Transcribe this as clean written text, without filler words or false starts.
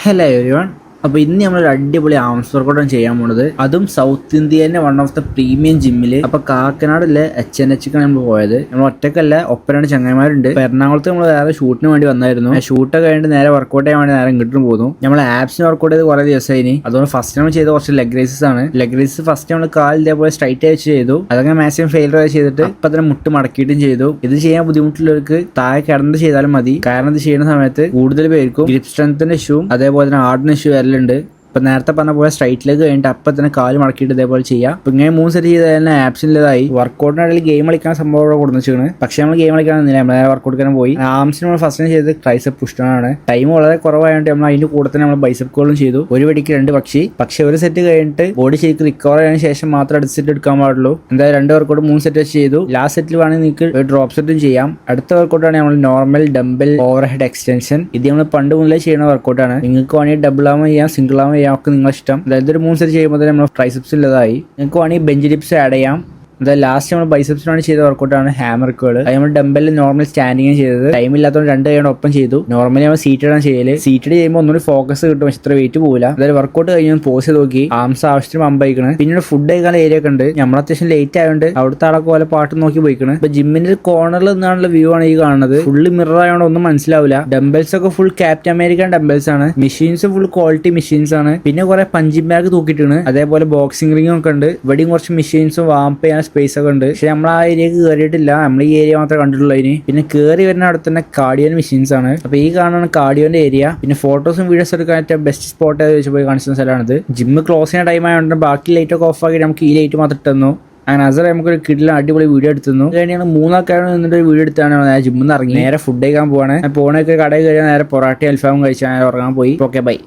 Hello everyone. അപ്പോൾ ഇന്ന് നമ്മളൊരു അടിപൊളി ആംസ് വർക്കൗട്ടാണ് ചെയ്യാൻ പോണത്. അതും സൗത്ത് ഇന്ത്യയിലെ വൺ ഓഫ് ദ പ്രീമിയം ജിമ്മിൽ. അപ്പോൾ കാക്കനാടിലെ HNHക്കാണ് നമ്മൾ പോയത്. നമ്മൾ ഒറ്റക്കല്ല, ഒപ്പരാണ് ചങ്ങന്മാരുണ്ട്. എറണാകുളത്ത് നമ്മൾ വേറെ ഷൂട്ടിന് വേണ്ടി വന്നായിരുന്നു. ഷൂട്ടൊക്കെ കഴിഞ്ഞിട്ട് നേരെ വർക്കൗട്ട് ചെയ്യാൻ വേണ്ടി നേരെ ഇങ്ങോട്ടും പോകുന്നു. നമ്മൾ ആപ്സിന് വർക്കൗട്ട് ചെയ്ത് കുറേ ദിവസമായി. അതുകൊണ്ട് ഫസ്റ്റ് നമ്മൾ ചെയ്ത കുറച്ച് ലെഗ് റേസസ് ആണ്. ലെഗ് റേസസ് ഫസ്റ്റ് നമ്മൾ കാൽ ഇതേപോലെ സ്ട്രൈറ്റ് ആയിട്ട് ചെയ്തു. അതങ്ങനെ മാക്സിമം ഫെയിലർ ചെയ്തിട്ട് അപ്പം തന്നെ മുട്ട് മടക്കിയിട്ടും ചെയ്തു. ഇത് ചെയ്യാൻ ബുദ്ധിമുട്ടുള്ളവർക്ക് താഴെ കിടന്നിട്ട് ചെയ്താലും മതി. കാരണം ഇത് ചെയ്യുന്ന സമയത്ത് കൂടുതൽ പേർക്കും ഗ്രിപ്പ് സ്ട്രെങ്ത്തിന്റെ ഇഷ്യൂ അതേപോലെ തന്നെ ഹാർഡിന് ഇഷ്യൂ വരലുണ്ട്. ഇപ്പൊ നേരത്തെ പറഞ്ഞ പോലെ സ്ട്രൈറ്റ് ലെഗ് കഴിഞ്ഞിട്ട് അപ്പം തന്നെ കാല് മടക്കിയിട്ട് ഇതേപോലെ ചെയ്യാം. ഇപ്പൊ ഇങ്ങനെ 3 സെറ്റ് ചെയ്ത് തന്നെ ആപ്സിൻ്റെതായി. വർക്കൗട്ടിനിടയിൽ ഗെയിം കളിക്കാൻ സംഭവം ഇവിടെ കൊടുന്നിച്ചാണ്. പക്ഷെ നമ്മൾ ഗെയിം കളിക്കാൻ നമ്മൾ വർക്കൗട്ട് ചെയ്യാൻ പോയി. ആംസിന് നമ്മൾ ഫസ്റ്റ് ചെയ്ത് ട്രൈസെപ്പ് പുഷ്ടാണ്. ടൈം വളരെ കുറവായതുകൊണ്ട് നമ്മൾ അതിന്റെ കൂടെ തന്നെ നമ്മൾ ബൈസെപ്പ് കോളും ചെയ്തു. ഒരു വെടിക്ക് 2 പക്ഷി. പക്ഷെ ഒരു സെറ്റ് കഴിഞ്ഞിട്ട് ബോഡി ശരിക്കും റിക്കവർ ആയതിനു ശേഷം മാത്രം അടുത്ത സെറ്റ് എടുക്കാൻ പാടുള്ളൂ. എന്തായാലും 2 വർക്കൗട്ട് 3 സെറ്റ് വെച്ച് ചെയ്തു. ലാസ്റ്റ് സെറ്റിൽ വേണമെങ്കിൽ നിങ്ങൾക്ക് ഒരു ഡ്രോപ്പ് സെറ്റും ചെയ്യാം. അടുത്ത വർക്കൗട്ടാണ് നമ്മൾ normal dumbbell over head extension. ഇത് നമ്മൾ പണ്ട് മുതലേ ചെയ്യുന്ന വർക്കൗട്ടാണ്. നിങ്ങൾക്ക് വേണമെങ്കിൽ ഡബിൾ ആവുമ്പോൾ ചെയ്യാം, സിംഗിൾ ആവുമ്പോൾ ചെയ്യാം, ഒക്കെ നിങ്ങളുടെ ഇഷ്ടം. അതായത് ഒരു 3 സെറ്റ് ചെയ്യുമ്പോൾ നമ്മൾ ട്രൈസെപ്സ് ഉള്ളതായി. നിങ്ങൾക്ക് വേണമെങ്കിൽ ബെഞ്ച് ഡിപ്സ് ആഡ് ചെയ്യാം. അതായത് ലാസ്റ്റ് നമ്മൾ ബൈസെപ്സിനാണ് ചെയ്ത വർക്കൗട്ടാണ് ഹാമർ കേൾ. അത് നമ്മൾ ഡംബലിൽ നോർമൽ സ്റ്റാൻഡിങ് ചെയ്തത്. ടൈം ഇല്ലാത്തതുകൊണ്ട് 2 കൈ ഒപ്പം ചെയ്തു. നോർമലി നമ്മൾ സീറ്റഡ് ആണ് ചെയ്യല്. സീറ്റഡ് ചെയ്യുമ്പോൾ ഒന്നുകൂടി ഫോക്കസ് കിട്ടും, പക്ഷെ ഇത്ര വെയിറ്റ് പോകില്ല. അതായത് വർക്കൗട്ട് കഴിഞ്ഞ് പോസ് ചെയ്ത് നോക്കി ആംസ് ആവശ്യത്തിന് പമ്പയിക്കണ്. പിന്നീട് ഫുഡ് കഴിക്കാൻ ഏരിയ ഒക്കെ ഉണ്ട്. നമ്മൾ അത്യാവശ്യം ലേറ്റ് ആയതുകൊണ്ട് അവിടുത്തെ ആളൊക്കെ പോലെ പാട്ട് നോക്കി പോയിക്കണ്. ഇപ്പൊ ജിമ്മിന്റെ കോർണറിൽ നിന്നുള്ള വ്യൂ ആണ് ഈ കാണുന്നത്. ഫുള്ള് മിറർ ആയതുകൊണ്ട് ഒന്നും മനസ്സിലാവില്ല. ഡംബൽസ് ഒക്കെ ഫുൾ ക്യാപ്റ്റൻ അമേരിക്കൻ ഡംബൽസ് ആണ്. മെഷീൻസ് ഫുൾ ക്വാളിറ്റി മെഷീൻസ് ആണ്. പിന്നെ കുറെ പഞ്ചിങ് ബാഗ് തൂക്കിയിട്ടാണ്. അതേപോലെ ബോക്സിംഗ് റിംഗ് ഒക്കെ ഉണ്ട്. ഇവിടെയും കുറച്ച് മെഷീൻസും വാമ്പ് ചെയ്യാൻ സ്പേസ് ഒക്കെ ഉണ്ട്. പക്ഷെ നമ്മൾ ആ ഏരിയക്ക് കയറിയിട്ടില്ല. നമ്മൾ ഈ ഏരിയ മാത്രമേ കണ്ടിട്ടുള്ളൂ. അതിന് പിന്നെ കയറി വരുന്ന അവിടെ തന്നെ കാർഡിയോന്റെ മെഷീൻസ് ആണ്. അപ്പൊ ഈ കാണുന്ന കാർഡിയോന്റെ ഏരിയ. പിന്നെ ഫോട്ടോസും വീഡിയോസും എടുക്കാൻ ബെസ്റ്റ് സ്പോട്ട് വെച്ച് പോയി കാണിച്ച സ്ഥലമാണിത്. ജിമ്മ് ക്ലോസ് ചെയ്യുന്ന ടൈം ആയതുകൊണ്ട് ബാക്കി ലൈറ്റ് ഒക്കെ ഓഫ് ആക്കി നമുക്ക് ഈ ലൈറ്റ് മാത്രം ഇട്ടുന്നു. അങ്ങനെ അസർ നമുക്കൊരു കിടിലൻ അടിപൊളി വീഡിയോ എടുത്തുന്നു. കഴിഞ്ഞാൽ 3 ആൾക്കാരും നിന്നിട്ട് വീഡിയോ എടുത്താണ് ജിമ്മിൽ നിന്ന് ഇറങ്ങി നേരെ ഫുഡ് കഴിക്കാൻ പോവാണ്. പോണൊക്കെ കടയിൽ കഴിയാൻ നേരെ പൊറാട്ടി അൽഫാമും കഴിച്ചാൽ ഉറങ്ങാൻ പോയി. Okay bye.